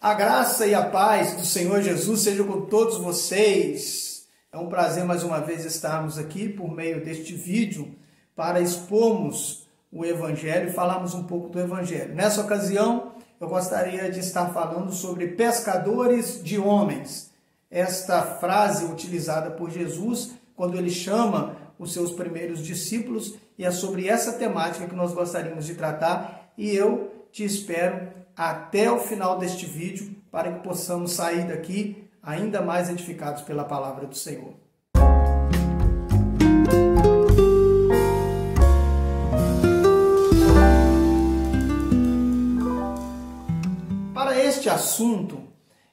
A graça e a paz do Senhor Jesus sejam com todos vocês. É um prazer mais uma vez estarmos aqui por meio deste vídeo para expormos o Evangelho e falarmos um pouco do Evangelho. Nessa ocasião, eu gostaria de estar falando sobre pescadores de homens. Esta frase utilizada por Jesus quando ele chama os seus primeiros discípulos, e é sobre essa temática que nós gostaríamos de tratar, e eu te espero até o final deste vídeo para que possamos sair daqui ainda mais edificados pela palavra do Senhor. Para este assunto,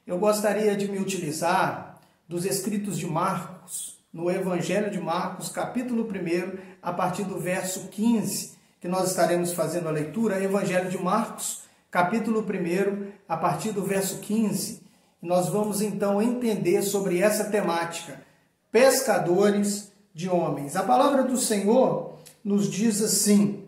eu gostaria de me utilizar dos escritos de Marcos, no Evangelho de Marcos, capítulo 1, a partir do verso 15, que nós estaremos fazendo a leitura. Evangelho de Marcos, capítulo 1, a partir do verso 15. Nós vamos então entender sobre essa temática, pescadores de homens. A palavra do Senhor nos diz assim: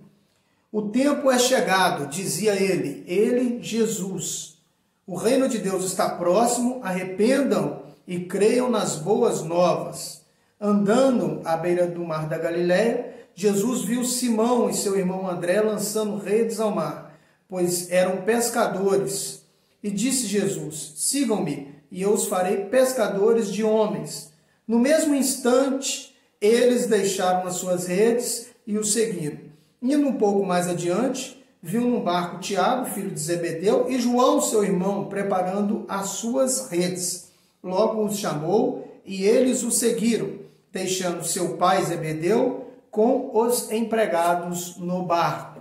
o tempo é chegado, dizia ele, Jesus. O reino de Deus está próximo, arrependam e creiam nas boas novas. Andando à beira do mar da Galileia, Jesus viu Simão e seu irmão André lançando redes ao mar, pois eram pescadores. E disse Jesus: sigam-me, e eu os farei pescadores de homens. No mesmo instante, eles deixaram as suas redes e o seguiram. Indo um pouco mais adiante, viu num barco Tiago, filho de Zebedeu, e João, seu irmão, preparando as suas redes. Logo os chamou, e eles o seguiram, deixando seu pai Zebedeu com os empregados no barco.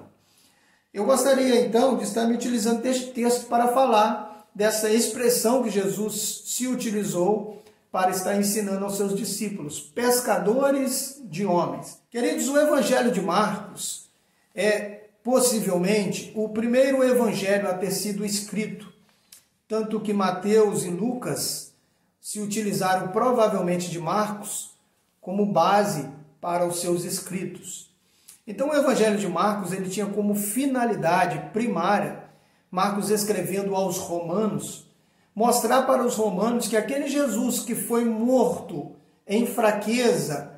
Eu gostaria então de estar me utilizando deste texto para falar dessa expressão que Jesus se utilizou para estar ensinando aos seus discípulos, pescadores de homens. Queridos, o Evangelho de Marcos é possivelmente o primeiro evangelho a ter sido escrito, tanto que Mateus e Lucas se utilizaram provavelmente de Marcos como base para os seus escritos. Então o Evangelho de Marcos ele tinha como finalidade primária, Marcos escrevendo aos romanos, mostrar para os romanos que aquele Jesus que foi morto em fraqueza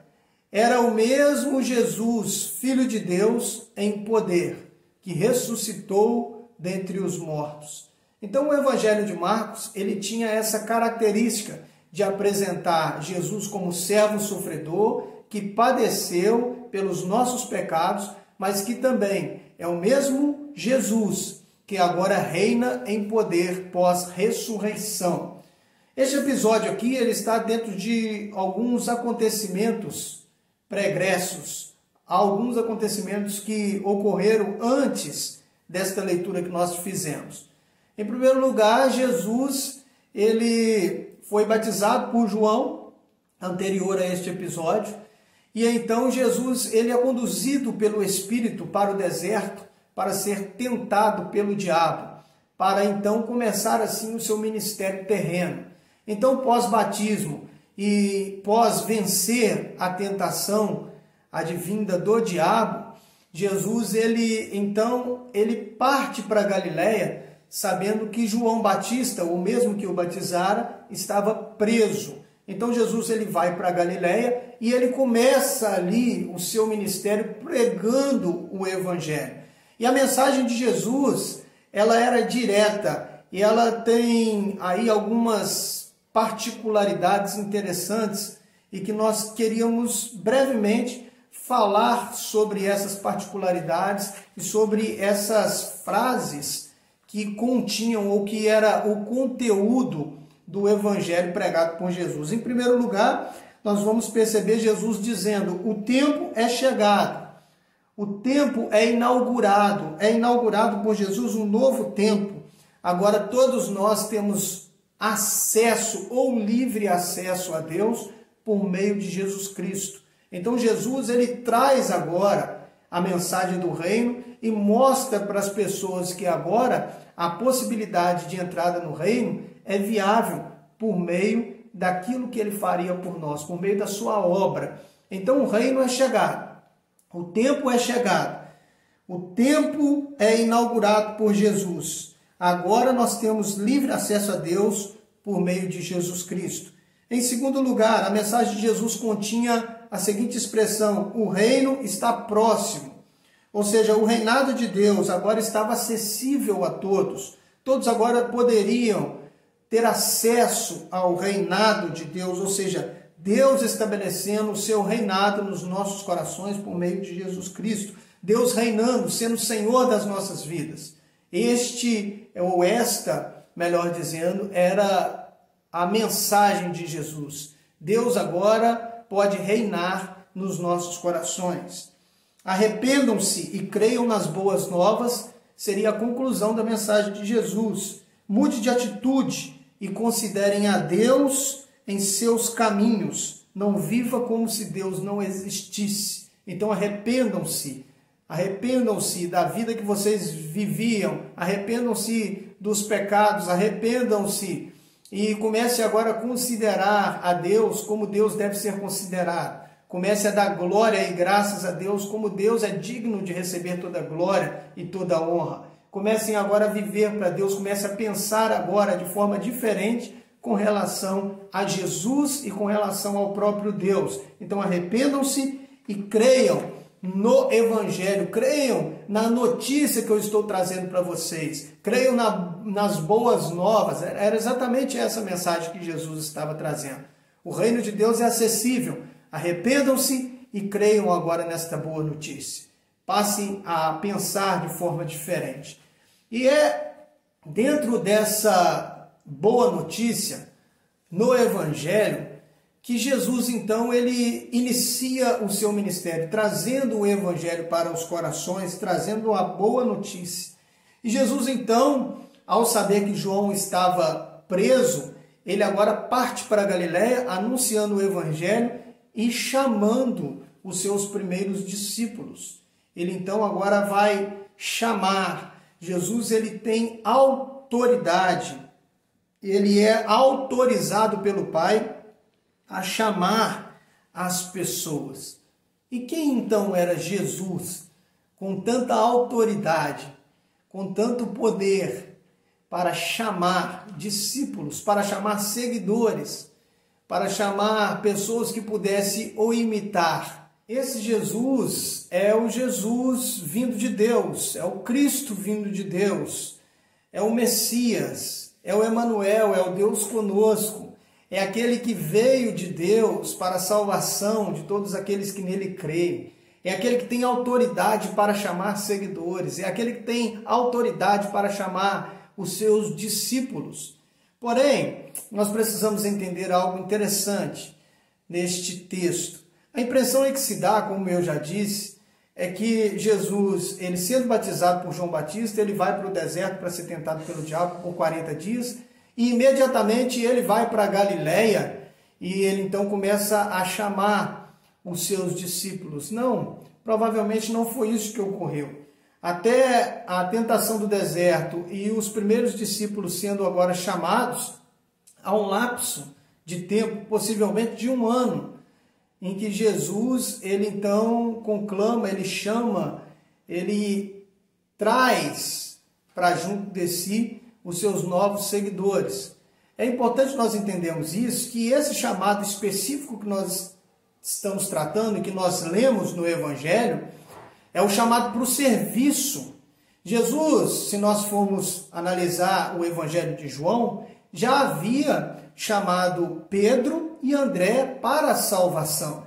era o mesmo Jesus, Filho de Deus, em poder, que ressuscitou dentre os mortos. Então o Evangelho de Marcos ele tinha essa característica de apresentar Jesus como servo sofredor, que padeceu pelos nossos pecados, mas que também é o mesmo Jesus que agora reina em poder pós-ressurreição. Este episódio aqui ele está dentro de alguns acontecimentos pregressos, alguns acontecimentos que ocorreram antes desta leitura que nós fizemos. Em primeiro lugar, Jesus ele foi batizado por João, anterior a este episódio. E então Jesus ele é conduzido pelo Espírito para o deserto para ser tentado pelo diabo, para então começar assim o seu ministério terreno. Então, pós-batismo e pós-vencer a tentação advinda do diabo, Jesus ele parte para Galileia, sabendo que João Batista, o mesmo que o batizara, estava preso. Então Jesus ele vai para a Galileia e ele começa ali o seu ministério pregando o Evangelho. E a mensagem de Jesus, ela era direta e ela tem aí algumas particularidades interessantes e que nós queríamos brevemente falar sobre essas particularidades e sobre essas frases que continham ou que era o conteúdo do evangelho pregado por Jesus. Em primeiro lugar, nós vamos perceber Jesus dizendo: o tempo é chegado, o tempo é inaugurado por Jesus um novo tempo. Agora todos nós temos acesso ou livre acesso a Deus por meio de Jesus Cristo. Então Jesus ele traz agora a mensagem do reino e mostra para as pessoas que agora a possibilidade de entrada no reino é viável por meio daquilo que ele faria por nós, por meio da sua obra. Então o reino é chegado, o tempo é chegado, o tempo é inaugurado por Jesus. Agora nós temos livre acesso a Deus por meio de Jesus Cristo. Em segundo lugar, a mensagem de Jesus continha a seguinte expressão: o reino está próximo. Ou seja, o reinado de Deus agora estava acessível a todos. Todos agora poderiam ter acesso ao reinado de Deus, ou seja, Deus estabelecendo o seu reinado nos nossos corações por meio de Jesus Cristo. Deus reinando, sendo Senhor das nossas vidas. Melhor dizendo, era a mensagem de Jesus. Deus agora pode reinar nos nossos corações. Arrependam-se e creiam nas boas novas, seria a conclusão da mensagem de Jesus. Mude de atitude e considerem a Deus em seus caminhos. Não viva como se Deus não existisse. Então arrependam-se. Arrependam-se da vida que vocês viviam. Arrependam-se dos pecados. Arrependam-se e comece agora a considerar a Deus como Deus deve ser considerado. Comece a dar glória e graças a Deus como Deus é digno de receber toda a glória e toda a honra. Comecem agora a viver para Deus. Comece a pensar agora de forma diferente com relação a Jesus e com relação ao próprio Deus. Então arrependam-se e creiam no Evangelho, creiam na notícia que eu estou trazendo para vocês, creiam nas boas novas. Era exatamente essa mensagem que Jesus estava trazendo. O reino de Deus é acessível. Arrependam-se e creiam agora nesta boa notícia. Passem a pensar de forma diferente. E é dentro dessa boa notícia, no Evangelho, que Jesus, então, ele inicia o seu ministério, trazendo o Evangelho para os corações, trazendo a boa notícia. E Jesus, então, ao saber que João estava preso, ele agora parte para a Galiléia, anunciando o Evangelho e chamando os seus primeiros discípulos. Ele, então, agora vai chamar. Jesus, ele tem autoridade. Ele é autorizado pelo Pai a chamar as pessoas. E quem então era Jesus, com tanta autoridade, com tanto poder, para chamar discípulos, para chamar seguidores, para chamar pessoas que pudessem o imitar? Esse Jesus é o Jesus vindo de Deus, é o Cristo vindo de Deus, é o Messias, é o Emanuel, é o Deus conosco, é aquele que veio de Deus para a salvação de todos aqueles que nele creem, é aquele que tem autoridade para chamar seguidores, é aquele que tem autoridade para chamar os seus discípulos. Porém, nós precisamos entender algo interessante neste texto. A impressão que se dá, como eu já disse, é que Jesus, ele sendo batizado por João Batista, ele vai para o deserto para ser tentado pelo diabo por 40 dias, e imediatamente ele vai para a Galiléia e ele então começa a chamar os seus discípulos. Não, provavelmente não foi isso que ocorreu. Até a tentação do deserto e os primeiros discípulos sendo agora chamados, há um lapso de tempo, possivelmente de 1 ano, em que Jesus, ele então conclama, ele chama, ele traz para junto de si os seus novos seguidores. É importante nós entendermos isso, que esse chamado específico que nós estamos tratando e que nós lemos no Evangelho, é o chamado para o serviço. Jesus, se nós formos analisar o Evangelho de João, já havia chamado Pedro e André para a salvação.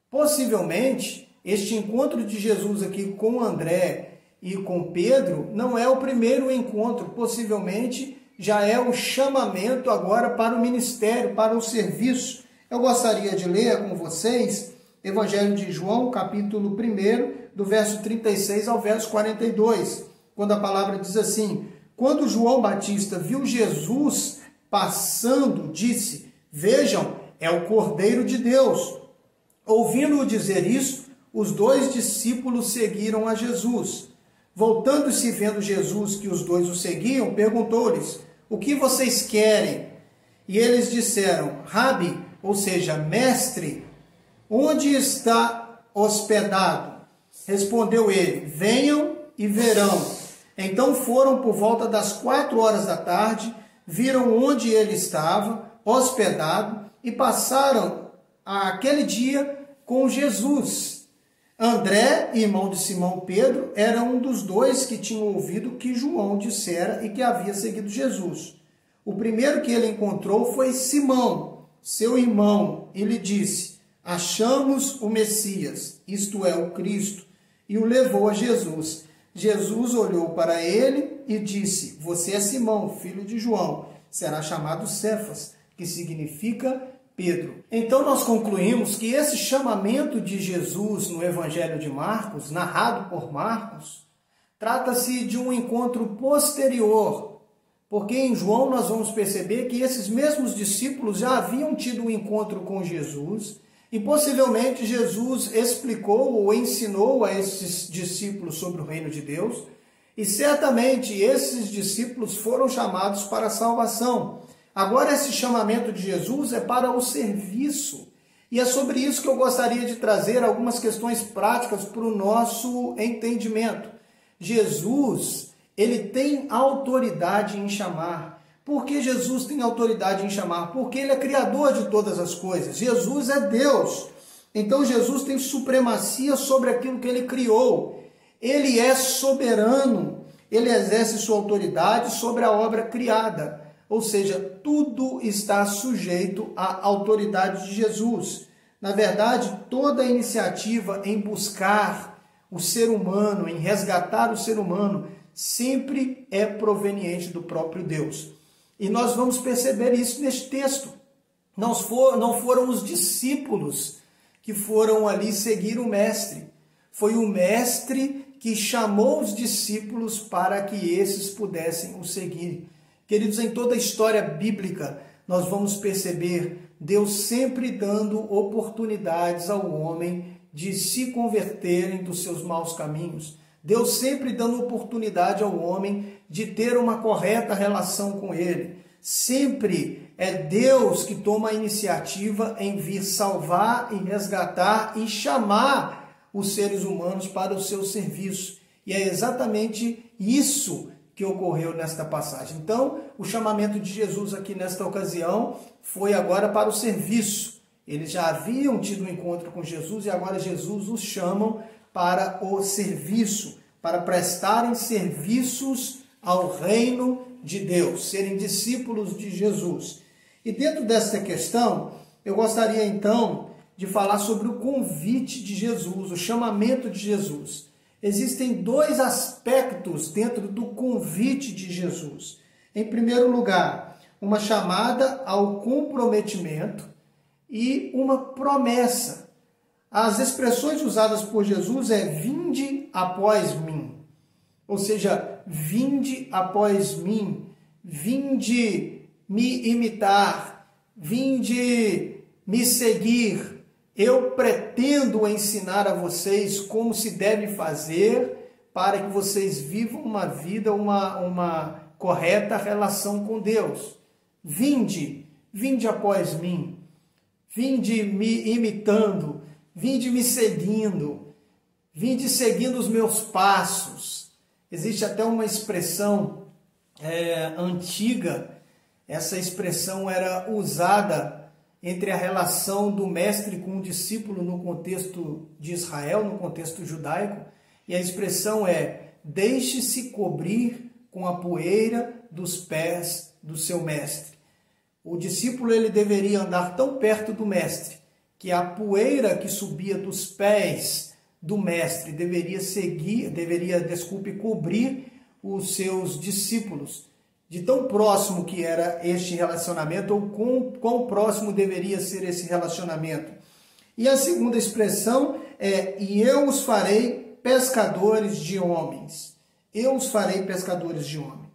Possivelmente, este encontro de Jesus aqui com André e com Pedro não é o primeiro encontro, possivelmente já é o chamamento agora para o ministério, para o serviço. Eu gostaria de ler com vocês Evangelho de João, capítulo 1, do verso 36 ao verso 42, quando a palavra diz assim: quando João Batista viu Jesus passando, disse: vejam, é o Cordeiro de Deus. Ouvindo-o dizer isso, os 2 discípulos seguiram a Jesus. Voltando-se e vendo Jesus que os 2 o seguiam, perguntou-lhes: o que vocês querem? E eles disseram: Rabi, ou seja, mestre, onde está hospedado? Respondeu ele: venham e verão. Então foram por volta das 4 horas da tarde, viram onde ele estava, hospedado, e passaram aquele dia com Jesus. André, irmão de Simão Pedro, era um dos dois que tinham ouvido que João dissera e que havia seguido Jesus. O primeiro que ele encontrou foi Simão, seu irmão, e lhe disse: achamos o Messias, isto é, o Cristo, e o levou a Jesus. Jesus olhou para ele e disse: você é Simão, filho de João, será chamado Cefas, que significa Pedro. Então nós concluímos que esse chamamento de Jesus no Evangelho de Marcos, narrado por Marcos, trata-se de um encontro posterior, porque em João nós vamos perceber que esses mesmos discípulos já haviam tido um encontro com Jesus e possivelmente Jesus explicou ou ensinou a esses discípulos sobre o reino de Deus e certamente esses discípulos foram chamados para a salvação. Agora esse chamamento de Jesus é para o serviço. E é sobre isso que eu gostaria de trazer algumas questões práticas para o nosso entendimento. Jesus, ele tem autoridade em chamar. Por que Jesus tem autoridade em chamar? Porque ele é criador de todas as coisas. Jesus é Deus. Então Jesus tem supremacia sobre aquilo que ele criou. Ele é soberano. Ele exerce sua autoridade sobre a obra criada. Ou seja, tudo está sujeito à autoridade de Jesus. Na verdade, toda a iniciativa em buscar o ser humano, em resgatar o ser humano, sempre é proveniente do próprio Deus. E nós vamos perceber isso neste texto. Não foram os discípulos que foram ali seguir o Mestre. Foi o Mestre que chamou os discípulos para que esses pudessem o seguir. Queridos, em toda a história bíblica, nós vamos perceber Deus sempre dando oportunidades ao homem de se converterem dos seus maus caminhos. Deus sempre dando oportunidade ao homem de ter uma correta relação com ele. Sempre é Deus que toma a iniciativa em vir salvar e resgatar e chamar os seres humanos para o seu serviço. E é exatamente isso que ocorreu nesta passagem. Então, o chamamento de Jesus aqui nesta ocasião foi agora para o serviço. Eles já haviam tido um encontro com Jesus e agora Jesus os chama para o serviço, para prestarem serviços ao reino de Deus, serem discípulos de Jesus. E dentro desta questão, eu gostaria então de falar sobre o convite de Jesus, o chamamento de Jesus. Existem dois aspectos dentro do convite de Jesus. Em primeiro lugar, uma chamada ao comprometimento e uma promessa. As expressões usadas por Jesus é vinde após mim. Ou seja, vinde após mim, vinde me imitar, vinde me seguir. Eu pretendo ensinar a vocês como se deve fazer para que vocês vivam uma vida, uma correta relação com Deus. Vinde após mim, vinde me imitando, vinde me seguindo, vinde seguindo os meus passos. Existe até uma expressão antiga, essa expressão era usada entre a relação do mestre com o discípulo no contexto de Israel, no contexto judaico, e a expressão é: deixe-se cobrir com a poeira dos pés do seu mestre. O discípulo ele deveria andar tão perto do mestre que a poeira que subia dos pés do mestre deveria cobrir os seus discípulos. De tão próximo que era este relacionamento, ou quão próximo deveria ser esse relacionamento. E a segunda expressão é: e eu os farei pescadores de homens. Eu os farei pescadores de homens.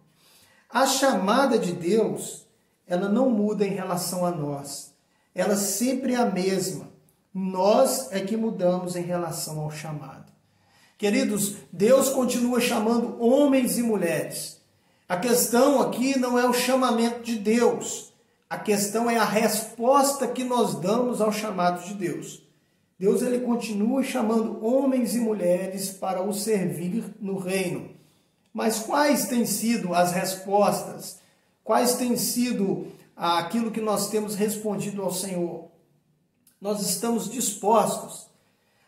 A chamada de Deus, ela não muda em relação a nós. Ela sempre é a mesma. Nós é que mudamos em relação ao chamado. Queridos, Deus continua chamando homens e mulheres. A questão aqui não é o chamamento de Deus. A questão é a resposta que nós damos ao chamado de Deus. Deus ele continua chamando homens e mulheres para o servir no reino. Mas quais têm sido as respostas? Quais têm sido aquilo que nós temos respondido ao Senhor? Nós estamos dispostos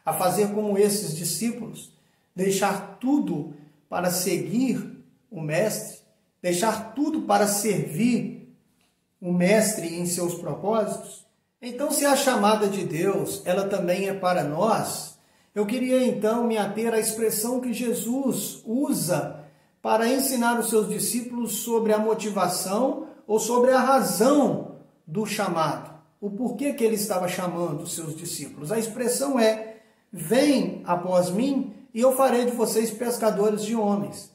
a fazer como esses discípulos, deixar tudo para seguir o Mestre, deixar tudo para servir o Mestre em seus propósitos? Então, se a chamada de Deus, ela também é para nós, eu queria então me ater à expressão que Jesus usa para ensinar os seus discípulos sobre a motivação ou sobre a razão do chamado. O porquê que ele estava chamando os seus discípulos. A expressão é: vem após mim e eu farei de vocês pescadores de homens.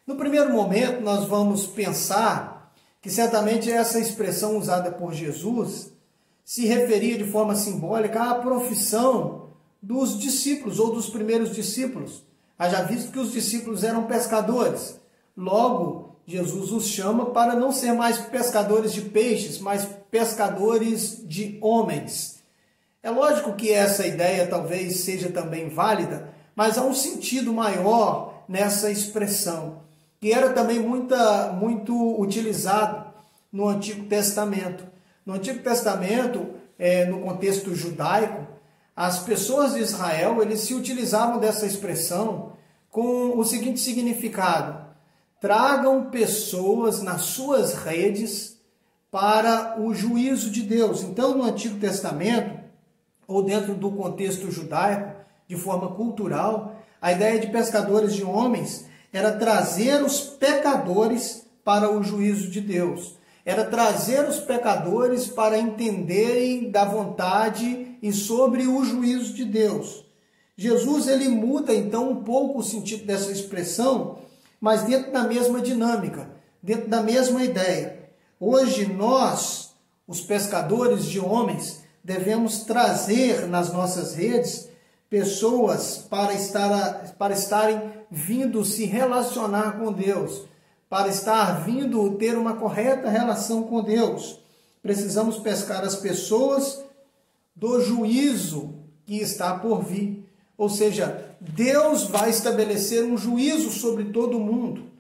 No primeiro momento, nós vamos pensar que certamente essa expressão usada por Jesus se referia de forma simbólica à profissão dos discípulos ou dos primeiros discípulos. Haja visto que os discípulos eram pescadores. Logo, Jesus os chama para não ser mais pescadores de peixes, mas pescadores de homens. É lógico que essa ideia talvez seja também válida, mas há um sentido maior nessa expressão, que era também muito utilizado no Antigo Testamento. No Antigo Testamento, no contexto judaico, as pessoas de Israel eles se utilizavam dessa expressão com o seguinte significado: tragam pessoas nas suas redes para o juízo de Deus. Então, no Antigo Testamento, ou dentro do contexto judaico, de forma cultural, a ideia de pescadores de homens era trazer os pecadores para o juízo de Deus. Era trazer os pecadores para entenderem da vontade e sobre o juízo de Deus. Jesus ele muda então um pouco o sentido dessa expressão, mas dentro da mesma dinâmica, dentro da mesma ideia. Hoje nós, os pescadores de homens, devemos trazer nas nossas redes pessoas para estarem vindo se relacionar com Deus, para estar vindo ter uma correta relação com Deus. Precisamos pescar as pessoas do juízo que está por vir. Ou seja, Deus vai estabelecer um juízo sobre todo mundo.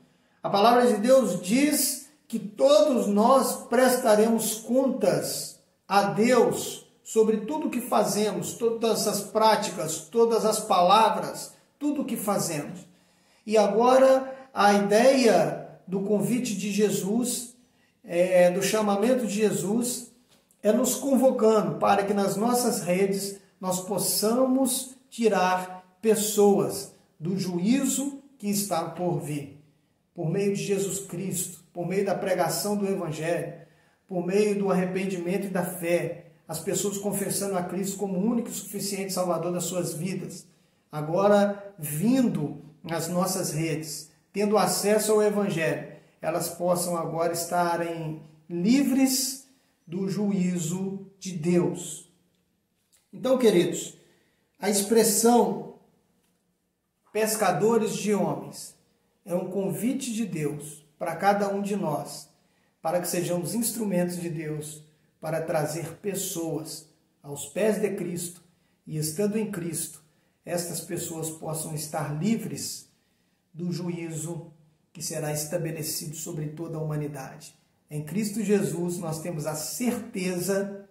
A palavra de Deus diz que todos nós prestaremos contas a Deus sobre tudo o que fazemos, todas as práticas, todas as palavras, tudo o que fazemos. E agora a ideia do convite de Jesus, do chamamento de Jesus, é nos convocando para que nas nossas redes nós possamos tirar pessoas do juízo que está por vir. Por meio de Jesus Cristo, por meio da pregação do Evangelho, por meio do arrependimento e da fé, as pessoas confessando a Cristo como o único e suficiente Salvador das suas vidas. Agora, vindo nas nossas redes, tendo acesso ao Evangelho, elas possam agora estarem livres do juízo de Deus. Então, queridos, a expressão pescadores de homens é um convite de Deus para cada um de nós, para que sejamos instrumentos de Deus para trazer pessoas aos pés de Cristo e, estando em Cristo, estas pessoas possam estar livres do juízo que será estabelecido sobre toda a humanidade. Em Cristo Jesus nós temos a certeza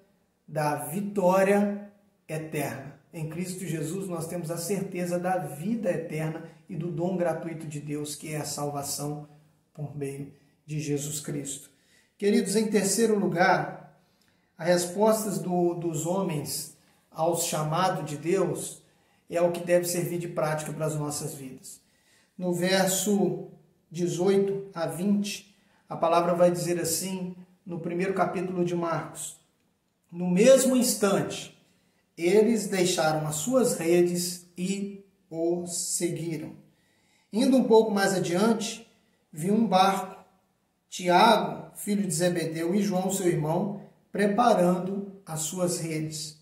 da vitória eterna. Em Cristo Jesus nós temos a certeza da vida eterna e do dom gratuito de Deus, que é a salvação por meio de Jesus Cristo. Queridos, em terceiro lugar, as respostas dos homens ao chamado de Deus é o que deve servir de prática para as nossas vidas. No verso 18 a 20, a palavra vai dizer assim, no primeiro capítulo de Marcos: no mesmo instante, eles deixaram as suas redes e o seguiram. Indo um pouco mais adiante, viu um barco, Tiago, filho de Zebedeu, e João, seu irmão, preparando as suas redes.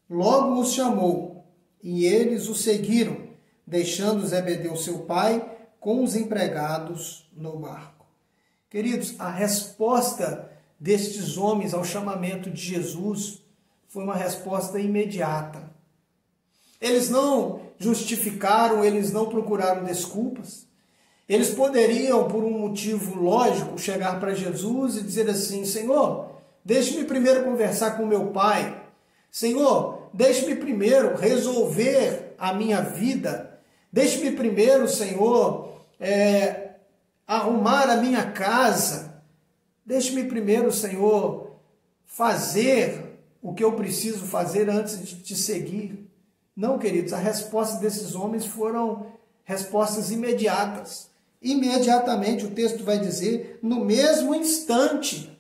Logo os chamou, e eles o seguiram, deixando Zebedeu, seu pai, com os empregados no barco. Queridos, a resposta destes homens ao chamamento de Jesus foi uma resposta imediata. Eles não justificaram, eles não procuraram desculpas, Eles poderiam, por um motivo lógico, chegar para Jesus e dizer assim: Senhor, deixe-me primeiro conversar com meu pai. Senhor, deixe-me primeiro resolver a minha vida. Deixe-me primeiro, Senhor, arrumar a minha casa. Deixe-me primeiro, Senhor, fazer o que eu preciso fazer antes de te seguir. Não, queridos, a resposta desses homens foram respostas imediatas. Imediatamente, o texto vai dizer, no mesmo instante,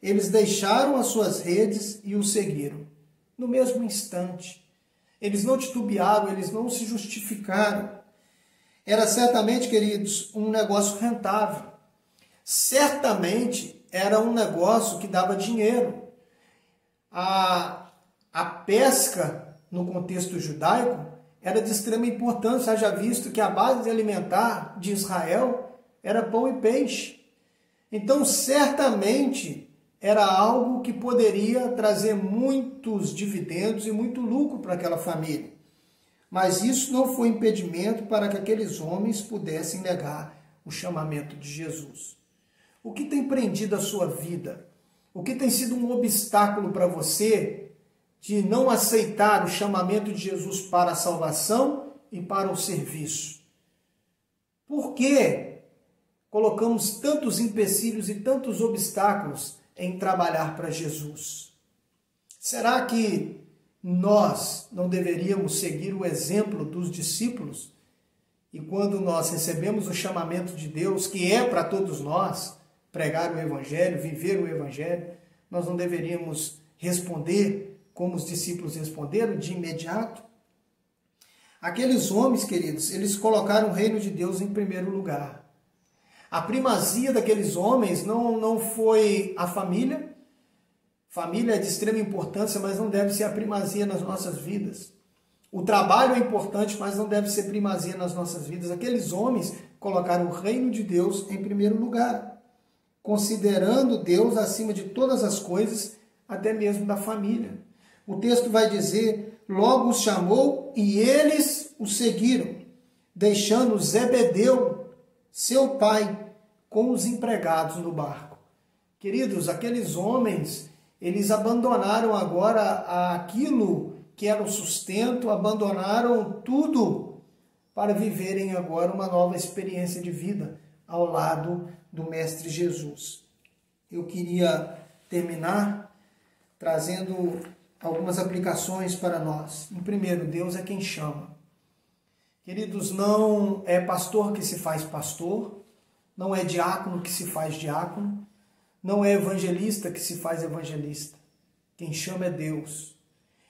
eles deixaram as suas redes e o seguiram. No mesmo instante. Eles não titubearam, eles não se justificaram. Era certamente, queridos, um negócio rentável. Certamente era um negócio que dava dinheiro. A pesca, no contexto judaico, era de extrema importância, haja visto que a base alimentar de Israel era pão e peixe. Então, certamente, era algo que poderia trazer muitos dividendos e muito lucro para aquela família. Mas isso não foi impedimento para que aqueles homens pudessem negar o chamamento de Jesus. O que tem prendido a sua vida? O que tem sido um obstáculo para você de não aceitar o chamamento de Jesus para a salvação e para o serviço? Por que colocamos tantos empecilhos e tantos obstáculos em trabalhar para Jesus? Será que nós não deveríamos seguir o exemplo dos discípulos? E quando nós recebemos o chamamento de Deus, que é para todos nós, pregar o Evangelho, viver o Evangelho, nós não deveríamos responder como os discípulos responderam de imediato? Aqueles homens, queridos, eles colocaram o reino de Deus em primeiro lugar. A primazia daqueles homens não foi a família. Família é de extrema importância, mas não deve ser a primazia nas nossas vidas. O trabalho é importante, mas não deve ser primazia nas nossas vidas. Aqueles homens colocaram o reino de Deus em primeiro lugar, considerando Deus acima de todas as coisas, até mesmo da família. O texto vai dizer, logo os chamou e eles o seguiram, deixando Zebedeu, seu pai, com os empregados no barco. Queridos, aqueles homens, eles abandonaram agora aquilo que era o sustento, abandonaram tudo para viverem agora uma nova experiência de vida ao lado do Mestre Jesus. Eu queria terminar trazendo algumas aplicações para nós. Em primeiro, Deus é quem chama. Queridos, não é pastor que se faz pastor, não é diácono que se faz diácono, não é evangelista que se faz evangelista. Quem chama é Deus.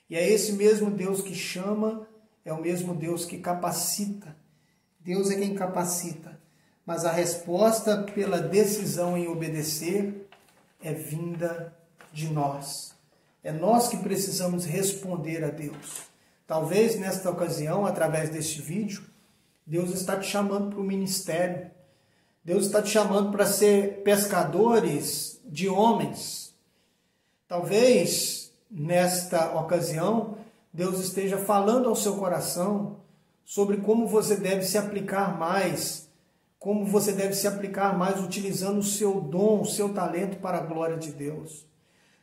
E é esse mesmo Deus que chama, é o mesmo Deus que capacita. Deus é quem capacita. Mas a resposta pela decisão em obedecer é vinda de nós. É nós que precisamos responder a Deus. Talvez nesta ocasião, através deste vídeo, Deus está te chamando para o ministério. Deus está te chamando para ser pescadores de homens. Talvez nesta ocasião, Deus esteja falando ao seu coração sobre como você deve se aplicar mais, utilizando o seu dom, o seu talento para a glória de Deus.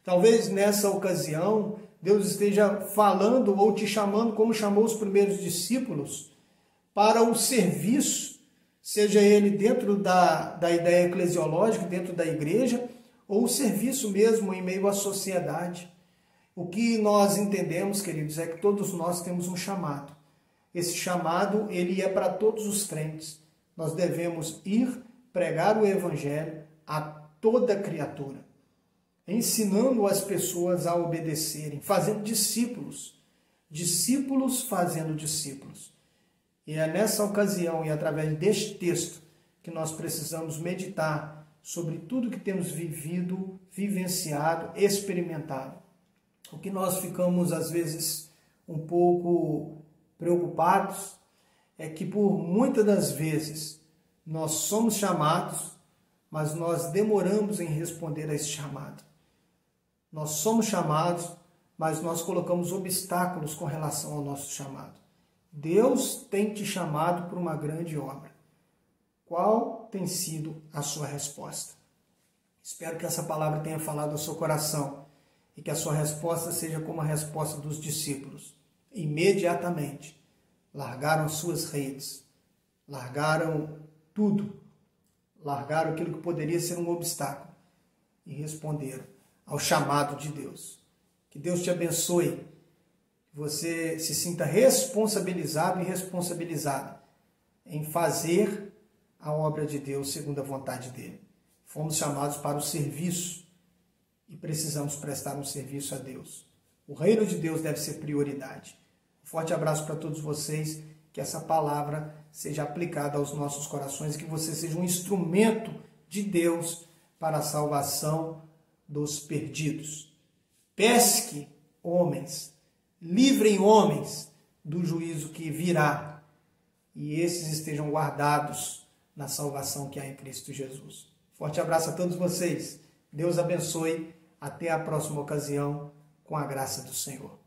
Talvez nessa ocasião, Deus esteja falando ou te chamando, como chamou os primeiros discípulos, para o serviço, seja ele dentro da ideia eclesiológica, dentro da igreja, ou o serviço mesmo em meio à sociedade. O que nós entendemos, queridos, é que todos nós temos um chamado. Esse chamado, ele é para todos os crentes. Nós devemos ir pregar o Evangelho a toda criatura, ensinando as pessoas a obedecerem, fazendo discípulos, discípulos fazendo discípulos. E é nessa ocasião e através deste texto que nós precisamos meditar sobre tudo que temos vivido, vivenciado, experimentado. O que nós ficamos às vezes um pouco preocupados é que por muitas das vezes nós somos chamados, mas nós demoramos em responder a esse chamado. Nós somos chamados, mas nós colocamos obstáculos com relação ao nosso chamado. Deus tem te chamado para uma grande obra. Qual tem sido a sua resposta? Espero que essa palavra tenha falado ao seu coração e que a sua resposta seja como a resposta dos discípulos. Imediatamente largaram suas redes, largaram tudo, largaram aquilo que poderia ser um obstáculo e responderam ao chamado de Deus. Que Deus te abençoe, que você se sinta responsabilizado e responsabilizada em fazer a obra de Deus segundo a vontade dele. Fomos chamados para o serviço e precisamos prestar um serviço a Deus. O reino de Deus deve ser prioridade. Um forte abraço para todos vocês, que essa palavra seja aplicada aos nossos corações, que você seja um instrumento de Deus para a salvação dos perdidos. Pesque homens, livrem homens do juízo que virá, e esses estejam guardados na salvação que há em Cristo Jesus. Forte abraço a todos vocês. Deus abençoe. Até a próxima ocasião, com a graça do Senhor.